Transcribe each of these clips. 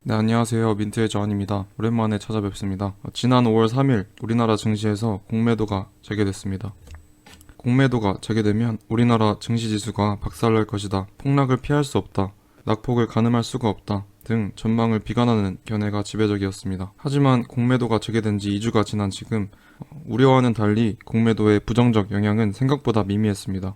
네, 안녕하세요. 민트의 저한입니다. 오랜만에 찾아뵙습니다. 지난 5월 3일 우리나라 증시에서 공매도가 재개됐습니다. 공매도가 재개되면 우리나라 증시지수가 박살날 것이다, 폭락을 피할 수 없다, 낙폭을 가늠할 수가 없다 등 전망을 비관하는 견해가 지배적이었습니다. 하지만 공매도가 재개된 지 2주가 지난 지금 우려와는 달리 공매도의 부정적 영향은 생각보다 미미했습니다.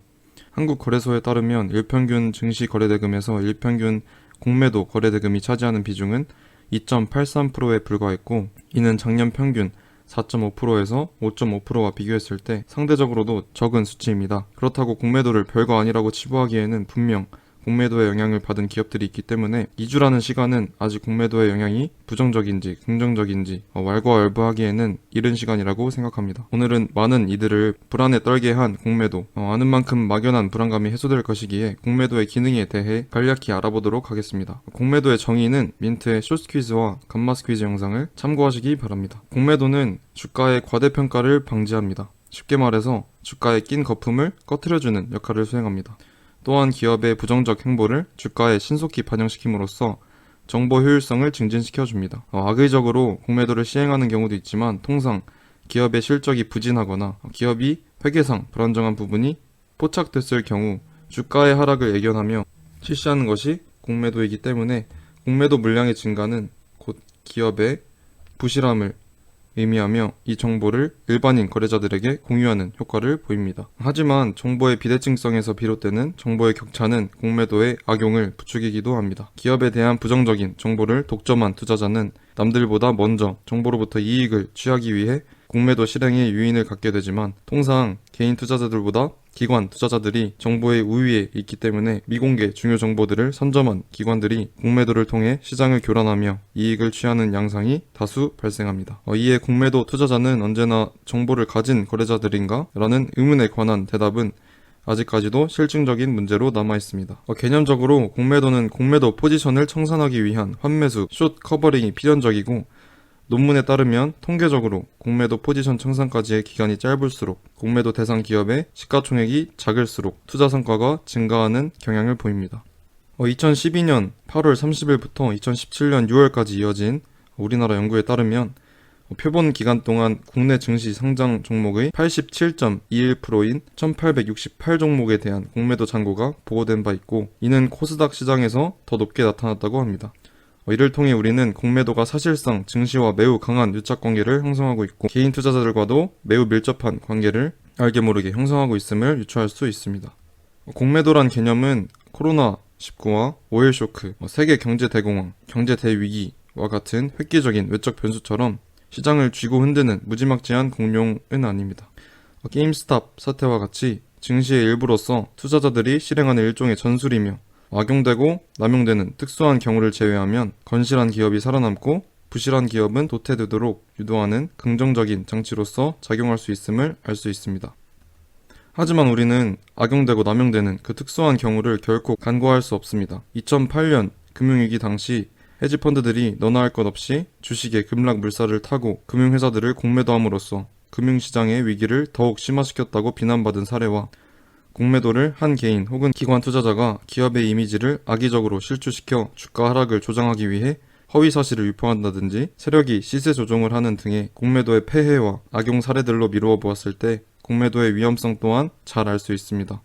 한국거래소에 따르면 일평균 증시 거래대금에서 일평균 공매도 거래대금이 차지하는 비중은 2.83%에 불과했고, 이는 작년 평균 4.5%에서 5.5%와 비교했을 때 상대적으로도 적은 수치입니다. 그렇다고 공매도를 별거 아니라고 치부하기에는 분명 공매도의 영향을 받은 기업들이 있기 때문에 2주라는 시간은 아직 공매도의 영향이 부정적인지 긍정적인지 왈가왈부하기에는 이른 시간이라고 생각합니다. 오늘은 많은 이들을 불안에 떨게 한 공매도, 아는 만큼 막연한 불안감이 해소될 것이기에 공매도의 기능에 대해 간략히 알아보도록 하겠습니다. 공매도의 정의는 민트의 쇼트 퀴즈와 감마스 퀴즈 영상을 참고하시기 바랍니다. 공매도는 주가의 과대평가를 방지합니다. 쉽게 말해서 주가에 낀 거품을 꺼트려주는 역할을 수행합니다. 또한 기업의 부정적 행보를 주가에 신속히 반영시킴으로써 정보 효율성을 증진시켜줍니다. 악의적으로 공매도를 시행하는 경우도 있지만 통상 기업의 실적이 부진하거나 기업이 회계상 불안정한 부분이 포착됐을 경우 주가의 하락을 예견하며 실시하는 것이 공매도이기 때문에 공매도 물량의 증가는 곧 기업의 부실함을 의미하며 이 정보를 일반인 거래자들에게 공유하는 효과를 보입니다. 하지만 정보의 비대칭성에서 비롯되는 정보의 격차는 공매도의 악용을 부추기기도 합니다. 기업에 대한 부정적인 정보를 독점한 투자자는 남들보다 먼저 정보로부터 이익을 취하기 위해 공매도 실행에 유인을 갖게 되지만, 통상 개인 투자자들보다 기관 투자자들이 정보의 우위에 있기 때문에 미공개 중요 정보들을 선점한 기관들이 공매도를 통해 시장을 교란하며 이익을 취하는 양상이 다수 발생합니다. 이에 공매도 투자자는 언제나 정보를 가진 거래자들인가? 라는 의문에 관한 대답은 아직까지도 실증적인 문제로 남아있습니다. 개념적으로 공매도는 공매도 포지션을 청산하기 위한 환매수, 숏 커버링이 필연적이고, 논문에 따르면 통계적으로 공매도 포지션 청산까지의 기간이 짧을수록 공매도 대상 기업의 시가총액이 작을수록 투자 성과가 증가하는 경향을 보입니다. 2012년 8월 30일부터 2017년 6월까지 이어진 우리나라 연구에 따르면 표본 기간 동안 국내 증시 상장 종목의 87.21%인 1868 종목에 대한 공매도 잔고가 보고된 바 있고, 이는 코스닥 시장에서 더 높게 나타났다고 합니다. 이를 통해 우리는 공매도가 사실상 증시와 매우 강한 유착관계를 형성하고 있고, 개인 투자자들과도 매우 밀접한 관계를 알게 모르게 형성하고 있음을 유추할 수 있습니다. 공매도란 개념은 코로나19와 오일 쇼크, 세계 경제 대공황, 경제 대위기와 같은 획기적인 외적 변수처럼 시장을 쥐고 흔드는 무지막지한 공룡은 아닙니다. 게임스탑 사태와 같이 증시의 일부로서 투자자들이 실행하는 일종의 전술이며, 악용되고 남용되는 특수한 경우를 제외하면 건실한 기업이 살아남고 부실한 기업은 도태되도록 유도하는 긍정적인 장치로서 작용할 수 있음을 알 수 있습니다. 하지만 우리는 악용되고 남용되는 그 특수한 경우를 결코 간과할 수 없습니다. 2008년 금융위기 당시 헤지펀드들이 너나 할 것 없이 주식의 급락 물살을 타고 금융회사들을 공매도함으로써 금융시장의 위기를 더욱 심화시켰다고 비난받은 사례와, 공매도를 한 개인 혹은 기관 투자자가 기업의 이미지를 악의적으로 실추시켜 주가 하락을 조장하기 위해 허위 사실을 유포한다든지 세력이 시세 조종을 하는 등의 공매도의 폐해와 악용 사례들로 미루어 보았을 때 공매도의 위험성 또한 잘 알 수 있습니다.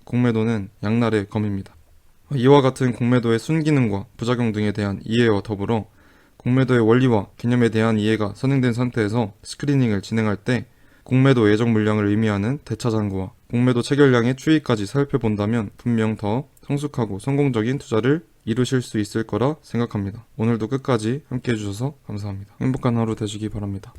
공매도는 양날의 검입니다. 이와 같은 공매도의 순기능과 부작용 등에 대한 이해와 더불어 공매도의 원리와 개념에 대한 이해가 선행된 상태에서 스크리닝을 진행할 때 공매도 예정 물량을 의미하는 대차 잔고와 공매도 체결량의 추이까지 살펴본다면 분명 더 성숙하고 성공적인 투자를 이루실 수 있을 거라 생각합니다. 오늘도 끝까지 함께 해주셔서 감사합니다. 행복한 하루 되시기 바랍니다.